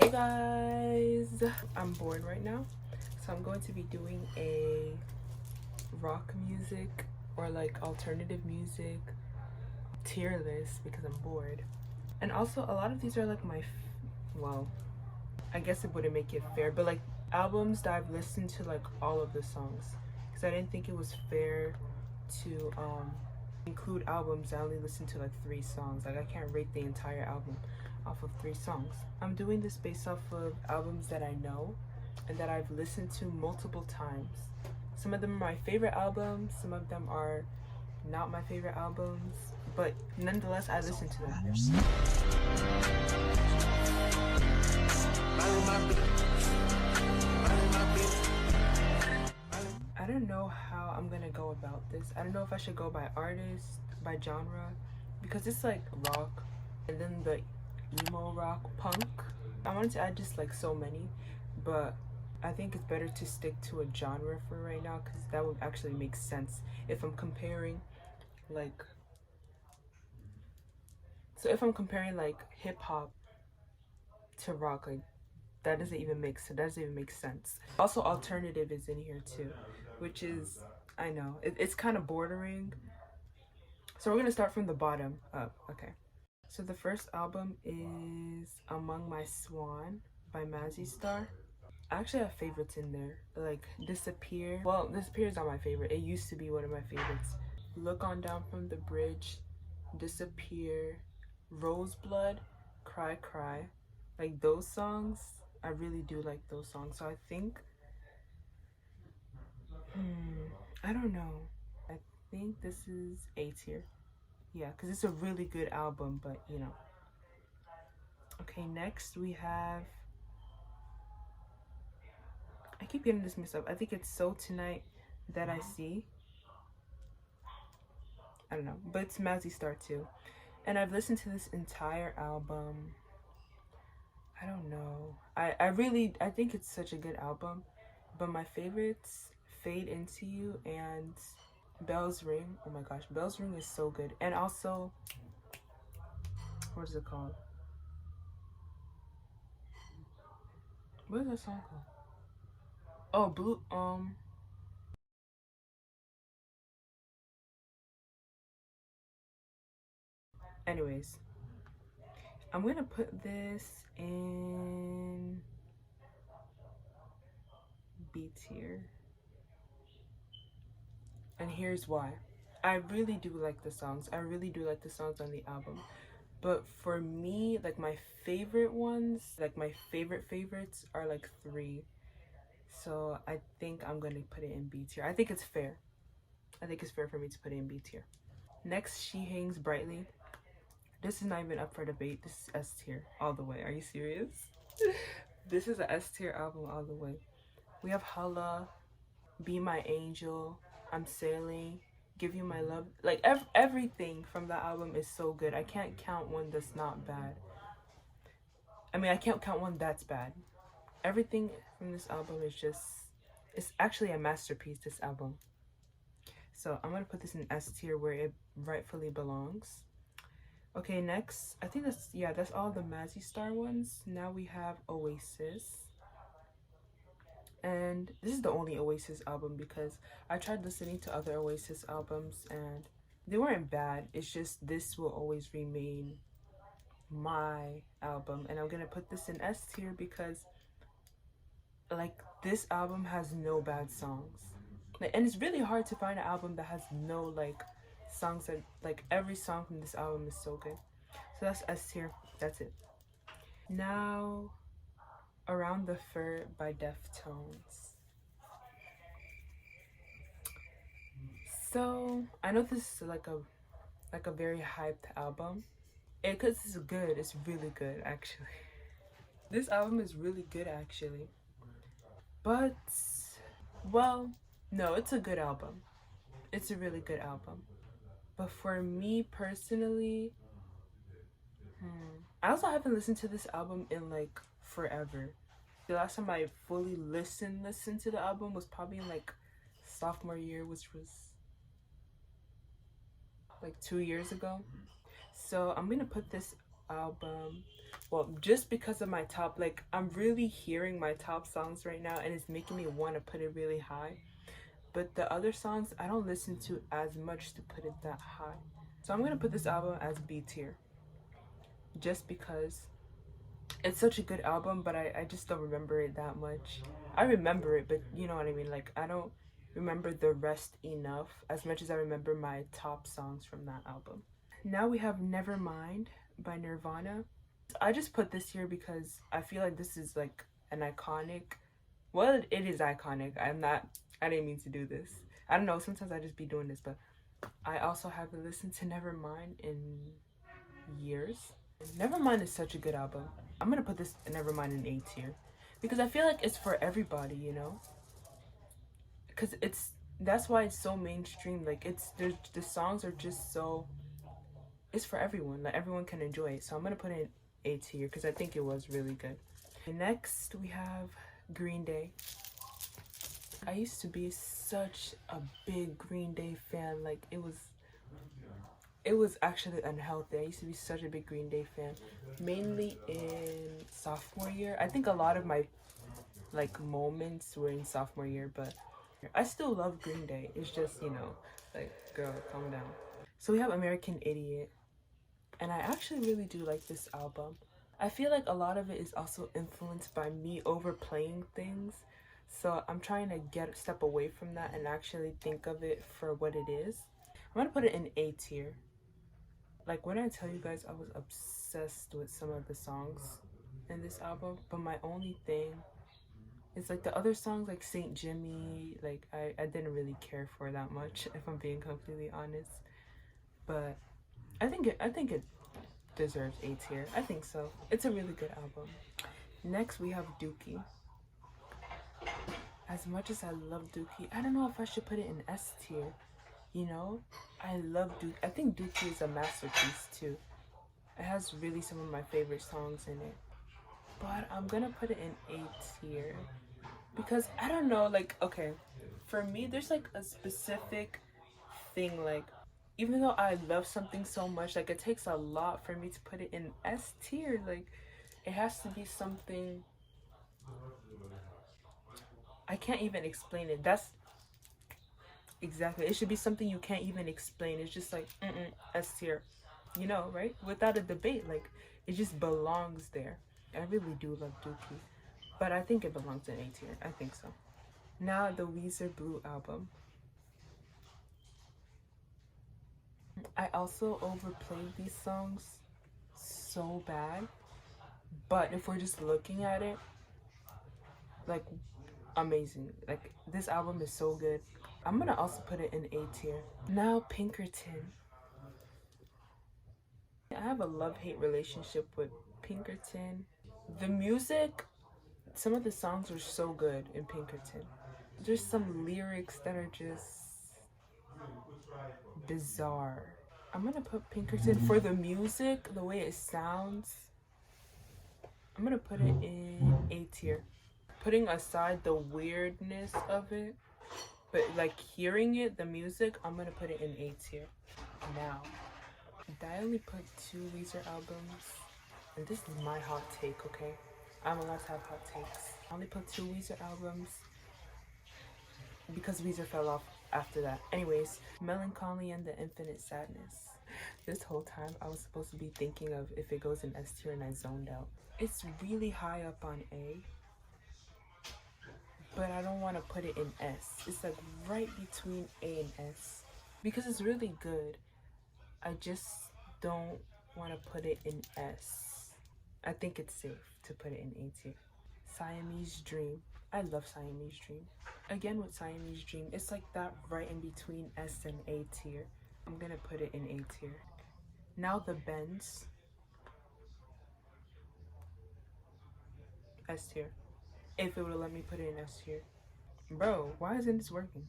Hey guys, I'm bored right now, so I'm going to be doing a rock music or like alternative music tier list because I'm bored. And also a lot of these are like well, I guess it wouldn't make it fair, but like albums that I've listened to like all of the songs, because I didn't think it was fair to include albums I only listen to like 3 songs. Like I can't rate the entire album off of 3 songs. I'm doing this based off of albums that I know and that I've listened to multiple times. Some of them are my favorite albums, some of them are not my favorite albums, but nonetheless I listen to them. I don't know how I'm gonna go about this. I don't know if I should go by artist, by genre, because it's like rock and then the emo rock punk. I wanted to add just like so many, but I think it's better to stick to a genre for right now because that would actually make sense if I'm comparing like, so if I'm comparing like hip hop to rock, like that doesn't even make sense. Also alternative is in here too, which is, I know it's kind of bordering, so we're gonna start from the bottom up. Okay, so the first album is Among My Swan by Mazzy Star. I actually have favorites in there, like Disappear. Well, Disappear is not my favorite. It used to be one of my favorites. Look On Down From the Bridge, Disappear, Roseblood, Cry Cry. Like those songs, I really do like those songs. So I think, I don't know. I think this is A tier. Yeah, because it's a really good album, but you know. Okay, next we have, I keep getting this mixed up. I think it's So Tonight That I See. I don't know, but it's Mazzy Star too. And I've listened to this entire album. I don't know. I think it's such a good album, but my favorites, Fade Into You and Bells Ring. Oh my gosh, Bells Ring is so good. And also, what is it called? What is that song called? Oh, Blue. Anyways, I'm gonna put this in B tier, and here's why. I really do like the songs. I really do like the songs on the album. But for me, like my favorite ones, like my favorite favorites are like 3. So I think I'm gonna put it in B tier. I think it's fair. I think it's fair for me to put it in B tier. Next, She Hangs Brightly. This is not even up for debate. This is S tier all the way. Are you serious? This is a S tier album all the way. We have Holla, Be My Angel, I'm Sailing, Give You My Love. Like everything from that album is so good. I can't count one that's not bad. I mean, I can't count one that's bad. Everything from this album is just, it's actually a masterpiece, this album. So I'm gonna put this in S tier where it rightfully belongs. Okay, next, I think that's all the Mazzy Star ones. Now we have Oasis. And this is the only Oasis album because I tried listening to other Oasis albums and they weren't bad. It's just this will always remain my album, and I'm gonna put this in S tier because like this album has no bad songs. Like, and it's really hard to find an album that has no like songs that, like, every song from this album is so good. So that's S tier. That's it. Now, Around the Fur by Deftones. So I know this is like a very hyped album. Because it's good. It's really good actually. This album is really good actually. But well, no, it's a good album. It's a really good album. But for me personally, I also haven't listened to this album in like forever. The last time I fully listened to the album was probably in like sophomore year, which was like 2 years ago. So I'm gonna put this album Well, just because of my top, like, I'm really hearing my top songs right now and it's making me want to put it really high. But the other songs, I don't listen to as much to put it that high. So I'm gonna put this album as B tier. Just because it's such a good album, but I just don't remember it that much. I remember it, but you know what I mean? Like, I don't remember the rest enough as much as I remember my top songs from that album. Now we have Nevermind by Nirvana. I just put this here because I feel like this is like an iconic. Well, it is iconic. I didn't mean to do this. I don't know. Sometimes I just be doing this, but I also haven't listened to Nevermind in years. Nevermind is such a good album. I'm gonna put this Nevermind in A tier because I feel like it's for everybody, you know. Because that's why it's so mainstream. Like the songs are just so, it's for everyone. Like everyone can enjoy it. So I'm gonna put it in A tier because I think it was really good. And next we have Green Day. I used to be such a big Green Day fan. Like it was actually unhealthy. I used to be such a big Green Day fan, mainly in sophomore year. I think a lot of my like moments were in sophomore year, but I still love Green Day. It's just, you know, like, girl, calm down. So we have American Idiot, and I actually really do like this album. I feel like a lot of it is also influenced by me overplaying things. So I'm trying to step away from that and actually think of it for what it is. I'm gonna put it in A tier. Like when I tell you guys I was obsessed with some of the songs in this album, but my only thing is like the other songs like Saint Jimmy, like I didn't really care for that much if I'm being completely honest. But I think it deserves A tier. I think so. It's a really good album. Next we have Dookie. As much as I love Dookie, I don't know if I should put it in S tier. You know? I love Dookie. I think Dookie is a masterpiece too. It has really some of my favorite songs in it. But I'm gonna put it in A tier. Because I don't know, like, okay, for me, there's like a specific thing, like, even though I love something so much, like, it takes a lot for me to put it in S tier. Like, it has to be something I can't even explain it. That's exactly, it should be something you can't even explain. It's just like, S tier, you know, right? Without a debate, like, it just belongs there. I really do love Dookie, but I think it belongs in A tier. I think so. Now the Weezer Blue album. I also overplayed these songs so bad, but if we're just looking at it, like, amazing. Like, this album is so good. I'm gonna also put it in A tier. Now Pinkerton. I have a love-hate relationship with Pinkerton. The music, some of the songs are so good in Pinkerton. There's some lyrics that are just bizarre. I'm gonna put Pinkerton for the music, the way it sounds. I'm gonna put it in A tier. Putting aside the weirdness of it, but like hearing it, the music, I'm gonna put it in A tier. Now, I only put 2 Weezer albums, and this is my hot take, okay? I'm allowed to have hot takes. I only put 2 Weezer albums because Weezer fell off after that. Anyways, Melancholy and the Infinite Sadness. This whole time I was supposed to be thinking of if it goes in S tier and I zoned out. It's really high up on A, but I don't want to put it in S. It's like right between A and S because it's really good. I just don't want to put it in S. I think it's safe to put it in A tier. Siamese Dream. I love Siamese Dream. Again with Siamese Dream, it's like that right in between S and A tier. I'm gonna put it in A tier. Now the Bends. S tier. If it would have let me put it in S tier. Bro, why isn't this working?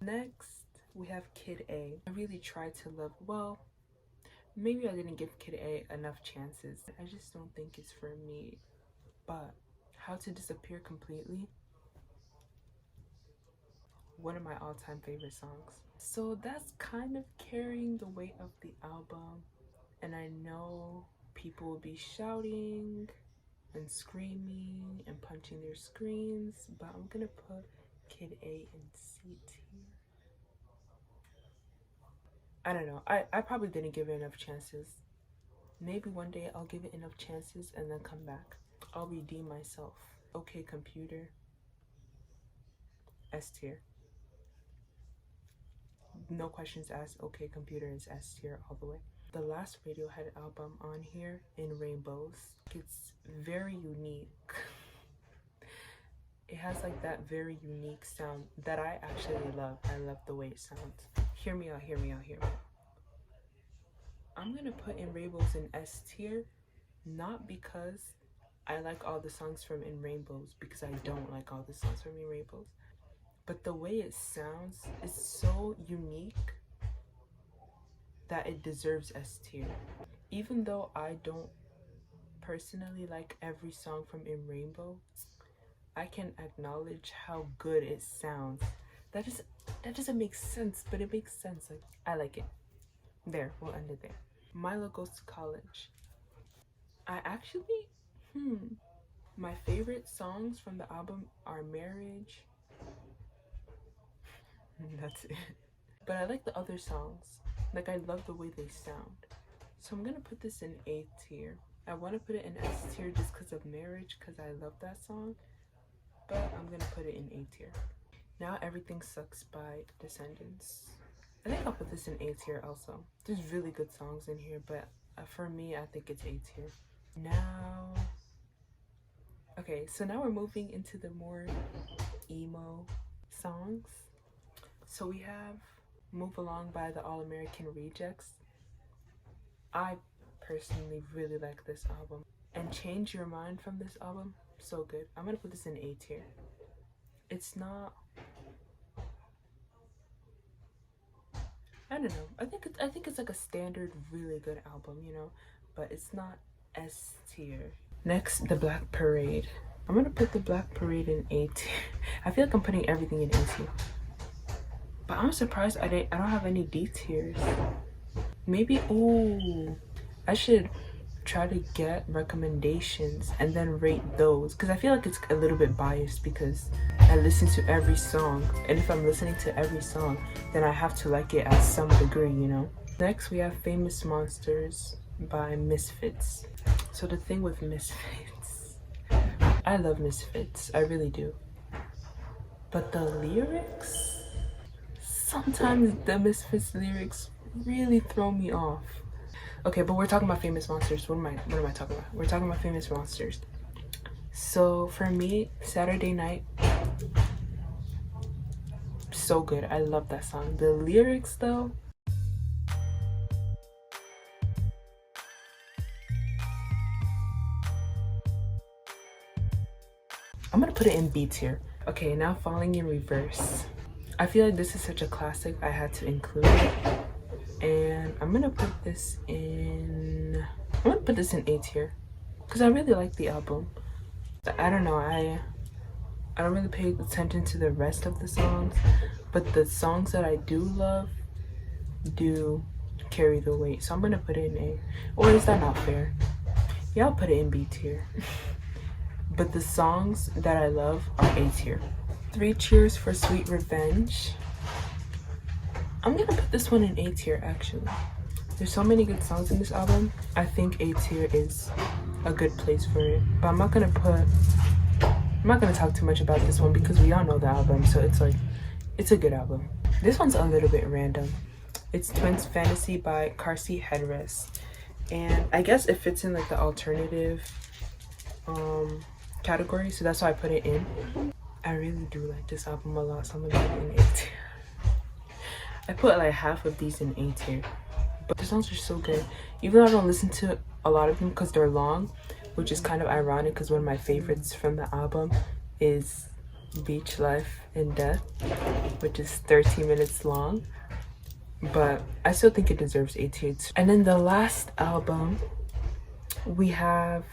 Next, we have Kid A. I really tried to love, well, maybe I didn't give Kid A enough chances. I just don't think it's for me. But How to Disappear Completely, one of my all-time favorite songs. So that's kind of carrying the weight of the album. And I know people will be shouting and screaming and punching their screens, but I'm gonna put Kid A in C tier. I don't know. I probably didn't give it enough chances. Maybe one day I'll give it enough chances and then come back. I'll redeem myself. Okay, Computer, S tier. No questions asked. Okay, Computer is S tier all the way. The last Radiohead album on here, In Rainbows, it's very unique. It has like that very unique sound that I actually love. I love the way it sounds. Hear me out, hear me out, hear me out. I'm gonna put In Rainbows in S tier, not because I like all the songs from In Rainbows, because I don't like all the songs from In Rainbows, but the way it sounds is so unique that it deserves S tier. Even though I don't personally like every song from In Rainbow, I can acknowledge how good it sounds. That doesn't make sense, but it makes sense. Like, I like it. There, we'll end it there. Milo Goes to College. I actually, my favorite songs from the album are Marriage. That's it. But I like the other songs. Like, I love the way they sound. So I'm gonna put this in A tier. I want to put it in S tier just because of Marriage, because I love that song. But I'm gonna put it in A tier. Now Everything Sucks by Descendants. I think I'll put this in A tier also. There's really good songs in here, but for me, I think it's A tier. Now, okay, so now we're moving into the more emo songs. So we have Move Along by the All American Rejects. I personally really like this album. And Change Your Mind from this album, so good. I'm gonna put this in A tier. It's not, I don't know. I think it's like a standard, really good album, you know, but it's not S tier. Next, The Black Parade. I'm gonna put The Black Parade in A tier. I feel like I'm putting everything in A tier, but I'm surprised I don't have any D tiers. Maybe, ooh, I should try to get recommendations and then rate those, because I feel like it's a little bit biased because I listen to every song, and if I'm listening to every song, then I have to like it at some degree, you know. Next we have Famous Monsters by Misfits. So the thing with Misfits, I love Misfits, I really do, but the lyrics, sometimes the Misfits lyrics really throw me off. Okay, but we're talking about Famous Monsters. What am I talking about? We're talking about Famous Monsters. So for me, Saturday Night, so good. I love that song. The lyrics though, I'm gonna put it in B tier. Okay, now Falling in Reverse. I feel like this is such a classic, I had to include it. And I'm gonna put this in A tier because I really like the album. I don't know, I don't really pay attention to the rest of the songs, but the songs that I do love do carry the weight, so I'm gonna put it in A. Or is that not fair? Yeah, I'll put it in B tier. But the songs that I love are A tier. 3 Cheers for Sweet Revenge. I'm gonna put this one in A tier actually. There's so many good songs in this album. I think A tier is a good place for it. But I'm not gonna talk too much about this one because we all know the album, so it's like, it's a good album. This one's a little bit random. It's Twins Fantasy by Car Seat Headrest. And I guess it fits in like the alternative category, so that's why I put it in. I really do like this album a lot, so I'm gonna put it in A tier. I put like half of these in A tier, but the songs are so good. Even though I don't listen to a lot of them because they're long, which is kind of ironic because one of my favorites from the album is Beach Life and Death, which is 13 minutes long, but I still think it deserves A tier. And then the last album, we have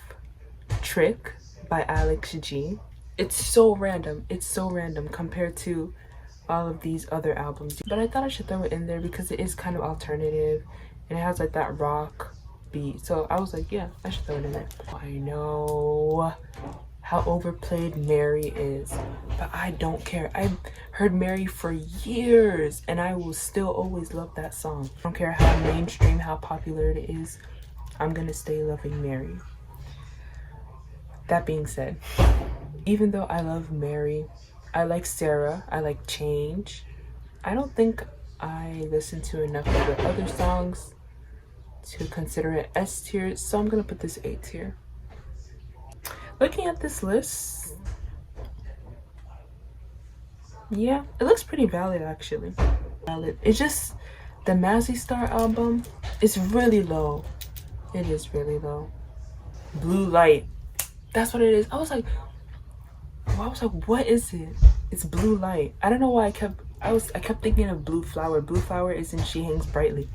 Trick by Alex G. It's so random compared to all of these other albums, but I thought I should throw it in there because it is kind of alternative and it has like that rock beat. So I was like, yeah, I should throw it in there. I know how overplayed Mary is, but I don't care. I've heard Mary for years and I will still always love that song. I don't care how mainstream, how popular it is, I'm gonna stay loving Mary. That being said, even though I love Mary, I like Sarah, I like Change, I don't think I listen to enough of the other songs to consider it S tier, so I'm gonna put this A tier. Looking at this list, yeah, it looks pretty valid actually. Valid. It's just the Mazzy Star album is really low. It is really low. Blue Light. That's what it is. I was like, what is it? It's Blue Light. I don't know why I kept thinking of Blue Flower. Blue Flower is in She Hangs Brightly.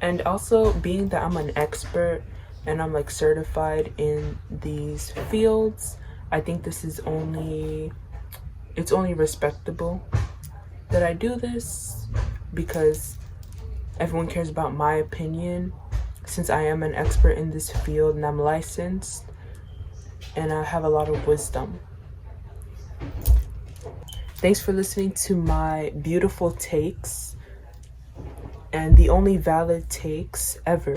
And also being that I'm an expert and I'm like certified in these fields, I think this is it's only respectable that I do this because everyone cares about my opinion since I am an expert in this field and I'm licensed and I have a lot of wisdom. Thanks for listening to my beautiful takes and the only valid takes ever.